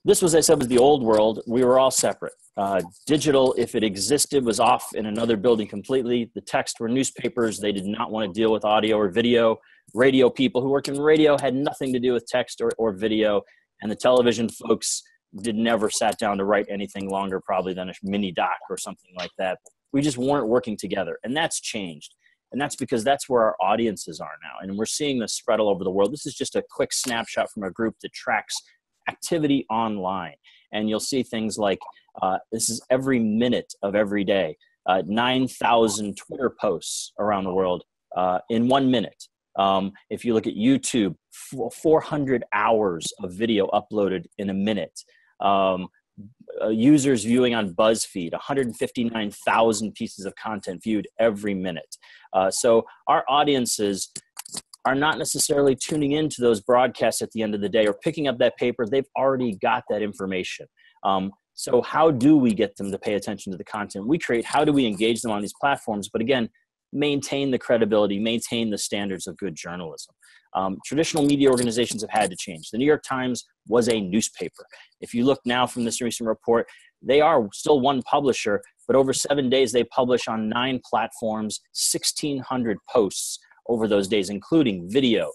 This was, I said, was the old world. We were all separate. Digital, if it existed, was off in another building completely. The text were newspapers. They did not want to deal with audio or video. Radio people who worked in radio had nothing to do with text or video. And the television folks did never sat down to write anything longer probably than a mini doc or something like that. We just weren't working together. And that's changed. And that's because that's where our audiences are now. And we're seeing this spread all over the world. This is just a quick snapshot from a group that tracks activity online. And you'll see things like, this is every minute of every day, 9,000 Twitter posts around the world in 1 minute. If you look at YouTube, 400 hours of video uploaded in a minute. Users viewing on BuzzFeed, 159,000 pieces of content viewed every minute. So our audiences are not necessarily tuning into those broadcasts at the end of the day or picking up that paper. They've already got that information. So how do we get them to pay attention to the content we create? How do we engage them on these platforms? But again, maintain the credibility, maintain the standards of good journalism. Traditional media organizations have had to change. The New York Times was a newspaper. If you look now from this recent report, they are still one publisher, but over 7 days, they publish on 9 platforms, 1,600 posts over those days, including video,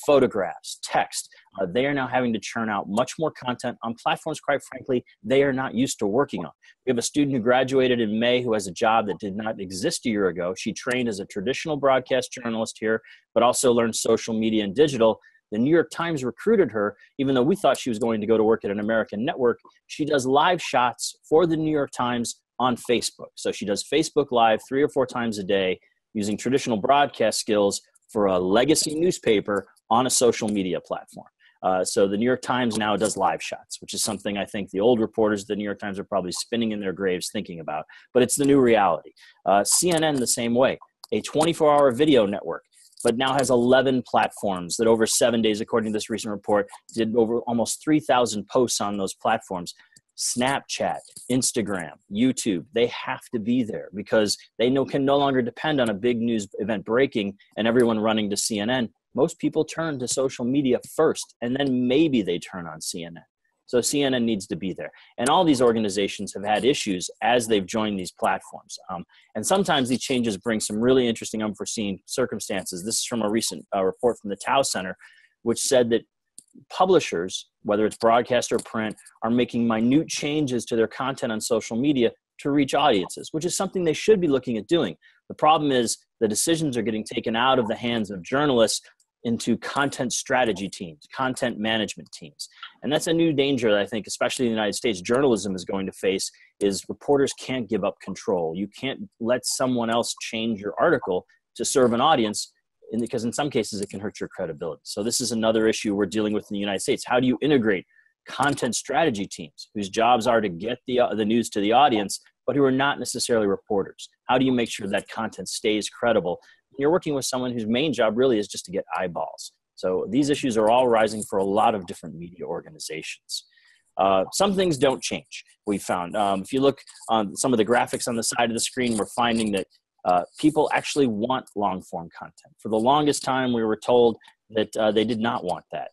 photographs, text. They are now having to churn out much more content on platforms, quite frankly, they are not used to working on. We have a student who graduated in May who has a job that did not exist a year ago. She trained as a traditional broadcast journalist here, but also learned social media and digital. The New York Times recruited her, even though we thought she was going to go to work at an American network. She does live shots for the New York Times on Facebook. So she does Facebook Live 3 or 4 times a day, using traditional broadcast skills for a legacy newspaper on a social media platform. So the New York Times now does live shots, which is something I think the old reporters of the New York Times are probably spinning in their graves thinking about, but it's the new reality. CNN the same way, a 24-hour video network, but now has 11 platforms that over 7 days, according to this recent report, did over almost 3,000 posts on those platforms. Snapchat, Instagram, YouTube, they have to be there because they can no longer depend on a big news event breaking and everyone running to CNN. Most people turn to social media first, and then maybe they turn on CNN. So CNN needs to be there. And all these organizations have had issues as they've joined these platforms. And sometimes these changes bring some really interesting unforeseen circumstances. This is from a recent report from the Tow Center, which said that publishers, whether it's broadcast or print, are making minute changes to their content on social media to reach audiences, which is something they should be looking at doing. The problem is the decisions are getting taken out of the hands of journalists into content strategy teams, content management teams. And that's a new danger that I think, especially in the United States, journalism is going to face, is reporters can't give up control. You can't let someone else change your article to serve an audience, because in some cases it can hurt your credibility. So this is another issue we're dealing with in the United States. How do you integrate content strategy teams whose jobs are to get the news to the audience, but who are not necessarily reporters? How do you make sure that content stays credible? You're working with someone whose main job really is just to get eyeballs. So these issues are all rising for a lot of different media organizations. Some things don't change, we found. If you look on some of the graphics on the side of the screen, we're finding that people actually want long-form content. For the longest time, we were told that they did not want that.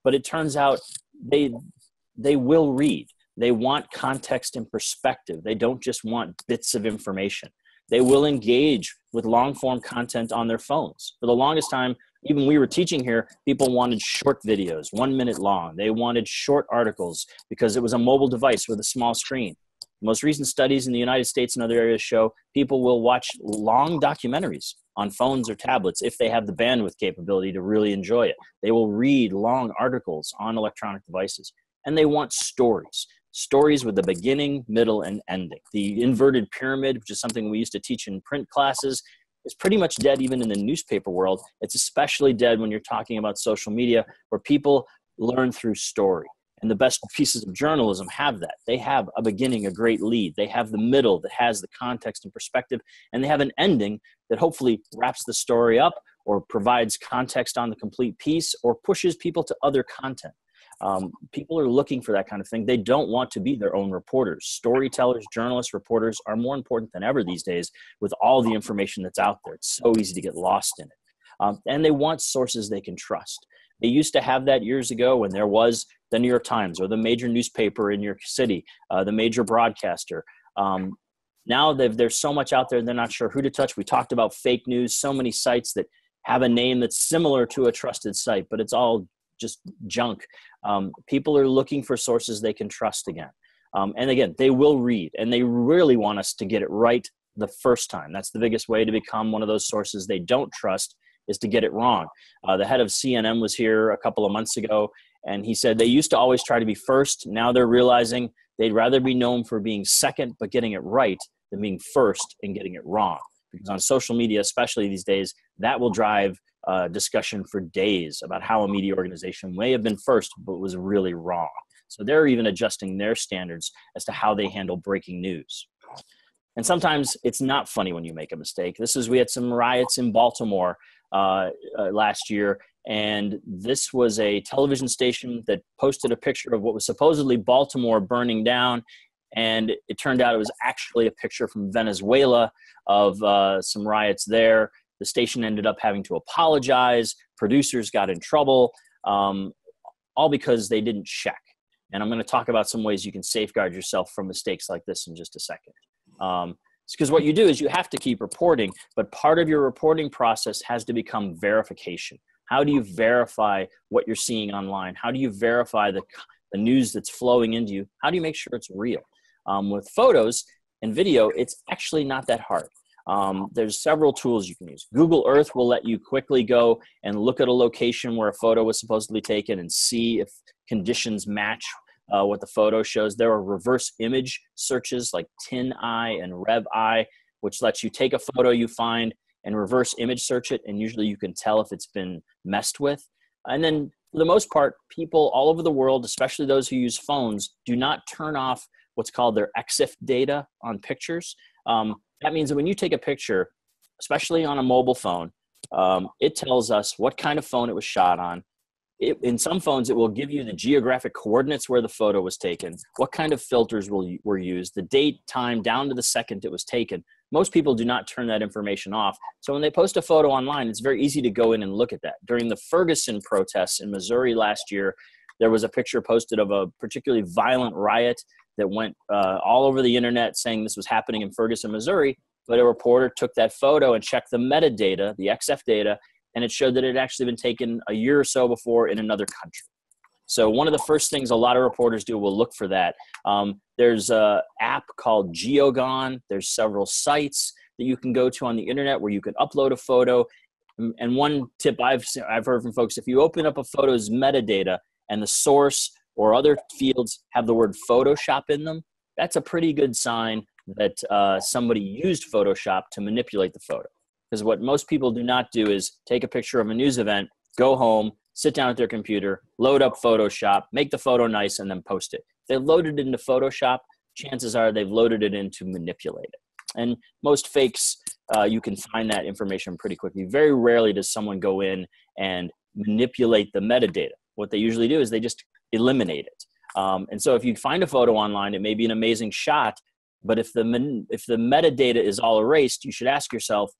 But it turns out they will read. They want context and perspective. They don't just want bits of information. They will engage with long-form content on their phones. For the longest time, even we were teaching here, people wanted short videos, 1 minute long. They wanted short articles because it was a mobile device with a small screen. Most recent studies in the United States and other areas show people will watch long documentaries on phones or tablets if they have the bandwidth capability to really enjoy it. They will read long articles on electronic devices. And they want stories. Stories with a beginning, middle, and ending. The inverted pyramid, which is something we used to teach in print classes, is pretty much dead even in the newspaper world. It's especially dead when you're talking about social media, where people learn through story. And the best pieces of journalism have that. They have a beginning, a great lead. They have the middle that has the context and perspective. And they have an ending that hopefully wraps the story up or provides context on the complete piece or pushes people to other content. People are looking for that kind of thing. They don't want to be their own reporters. Storytellers, journalists, reporters are more important than ever these days with all the information that's out there. It's so easy to get lost in it. And they want sources they can trust. They used to have that years ago when there was the New York Times or the major newspaper in your city, the major broadcaster. Now there's so much out there, they're not sure who to touch. We talked about fake news, so many sites that have a name that's similar to a trusted site, but it's all just junk. People are looking for sources they can trust again. And again, they will read, and they really want us to get it right the first time. That's the biggest way to become one of those sources they don't trust, is to get it wrong. The head of CNN was here a couple of months ago, and he said they used to always try to be first. Now they're realizing they'd rather be known for being second but getting it right than being first and getting it wrong. Because on social media, especially these days, that will drive discussion for days about how a media organization may have been first but was really wrong. So they're even adjusting their standards as to how they handle breaking news. And sometimes it's not funny when you make a mistake. We had some riots in Baltimore last year, and this was a television station that posted a picture of what was supposedly Baltimore burning down, and it turned out it was actually a picture from Venezuela of some riots there. The station ended up having to apologize. Producers got in trouble, all because they didn't check. And I'm going to talk about some ways you can safeguard yourself from mistakes like this in just a second. Because what you do is you have to keep reporting, but part of your reporting process has to become verification. How do you verify what you're seeing online? How do you verify the news that's flowing into you? How do you make sure it's real? With photos and video, it's actually not that hard. There's several tools you can use. Google Earth will let you quickly go and look at a location where a photo was supposedly taken and see if conditions match what the photo shows. There are reverse image searches like TinEye and RevEye, which lets you take a photo you find and reverse image search it, and usually you can tell if it's been messed with. And then for the most part, people all over the world, especially those who use phones, do not turn off what's called their EXIF data on pictures. That means that when you take a picture, especially on a mobile phone, it tells us what kind of phone it was shot on. In some phones, it will give you the geographic coordinates where the photo was taken, what kind of filters were used, the date, time, down to the second it was taken. Most people do not turn that information off. So when they post a photo online, it's very easy to go in and look at that. During the Ferguson protests in Missouri last year, there was a picture posted of a particularly violent riot that went all over the internet saying this was happening in Ferguson, Missouri. But a reporter took that photo and checked the metadata, the EXIF data, and it showed that it had actually been taken a year or so before in another country. So one of the first things a lot of reporters do will look for that. There's an app called GeoGone. There's several sites that you can go to on the internet where you can upload a photo. And one tip I've heard from folks, if you open up a photo's metadata and the source or other fields have the word Photoshop in them, that's a pretty good sign that somebody used Photoshop to manipulate the photo. Because what most people do not do is take a picture of a news event, go home, sit down at their computer, load up Photoshop, make the photo nice, and then post it. If they loaded it into Photoshop, chances are they've loaded it in to manipulate it. And most fakes, you can find that information pretty quickly. Very rarely does someone go in and manipulate the metadata. What they usually do is they just eliminate it. And so if you find a photo online, it may be an amazing shot, but if the metadata is all erased, you should ask yourself,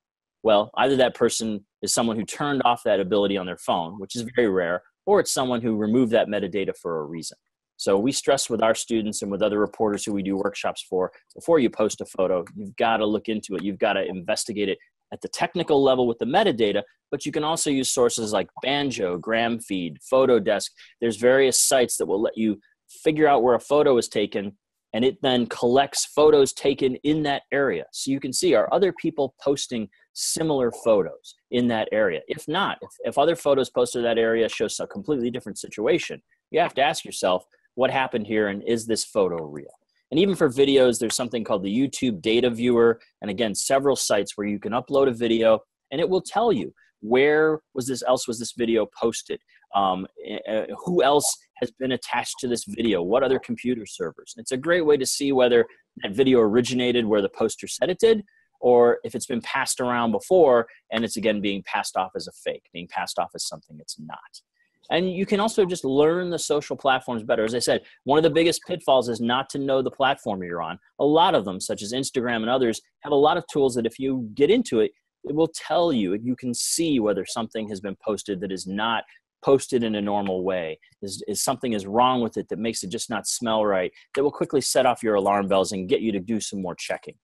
well, either that person is someone who turned off that ability on their phone, which is very rare, or it's someone who removed that metadata for a reason. So we stress with our students and with other reporters who we do workshops for, before you post a photo, you've got to look into it. You've got to investigate it at the technical level with the metadata, but you can also use sources like Banjo, Gramfeed, Photodesk. There's various sites that will let you figure out where a photo is taken, and it then collects photos taken in that area. So you can see, are other people posting similar photos in that area? If not, if other photos posted in that area show a completely different situation, you have to ask yourself, what happened here, and is this photo real? And even for videos, there's something called the YouTube Data Viewer, and again, several sites where you can upload a video, and it will tell you where was this video posted, who else has been attached to this video, what other computer servers. It's a great way to see whether that video originated where the poster said it did, or if it's been passed around before and it's again being passed off as a fake, being passed off as something it's not. And you can also just learn the social platforms better. As I said, one of the biggest pitfalls is not to know the platform you're on. A lot of them, such as Instagram and others, have a lot of tools that if you get into it, it will tell you, you can see whether something has been posted that is not posted in a normal way? Is something is wrong with it that makes it just not smell right? That will quickly set off your alarm bells and get you to do some more checking.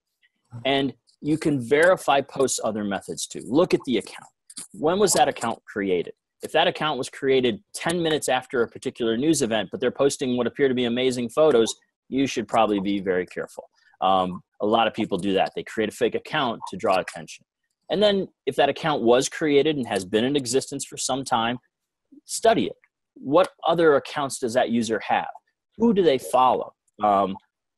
And you can verify posts other methods too. Look at the account. When was that account created? If that account was created 10 minutes after a particular news event, but they're posting what appear to be amazing photos, you should probably be very careful. A lot of people do that. They create a fake account to draw attention. And then if that account was created and has been in existence for some time, study it. What other accounts does that user have? Who do they follow?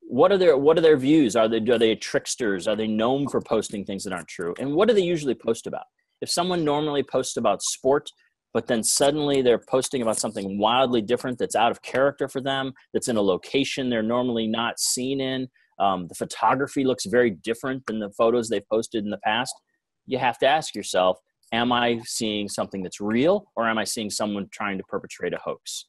What are their views? Are they tricksters? Are they known for posting things that aren't true? And what do they usually post about? If someone normally posts about sport, but then suddenly they're posting about something wildly different that's out of character for them, that's in a location they're normally not seen in, the photography looks very different than the photos they've posted in the past, you have to ask yourself, am I seeing something that's real, or am I seeing someone trying to perpetrate a hoax?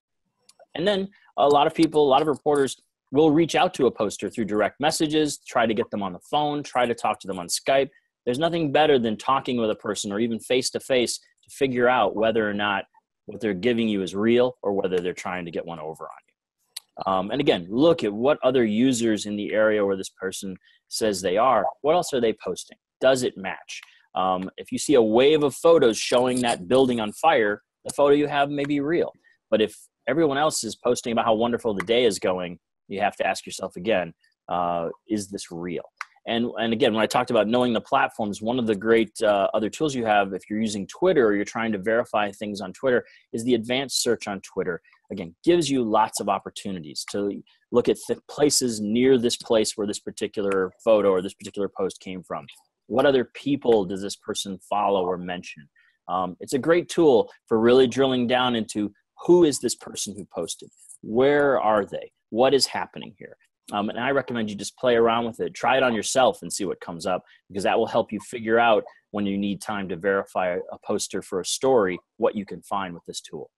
And then a lot of reporters will reach out to a poster through direct messages, try to get them on the phone, try to talk to them on Skype. There's nothing better than talking with a person or even face-to-face to figure out whether or not what they're giving you is real or whether they're trying to get one over on you. And again, look at what other users in the area where this person says they are, what else are they posting? Does it match? If you see a wave of photos showing that building on fire, the photo you have may be real. But if everyone else is posting about how wonderful the day is going, you have to ask yourself again, is this real? And again, when I talked about knowing the platforms, one of the great other tools you have if you're using Twitter or you're trying to verify things on Twitter is the advanced search on Twitter. Again, gives you lots of opportunities to look at places near this place where this particular photo or this particular post came from. What other people does this person follow or mention? It's a great tool for really drilling down into who is this person who posted? Where are they? What is happening here? And I recommend you just play around with it. Try it on yourself and see what comes up, because that will help you figure out when you need time to verify a poster for a story, what you can find with this tool.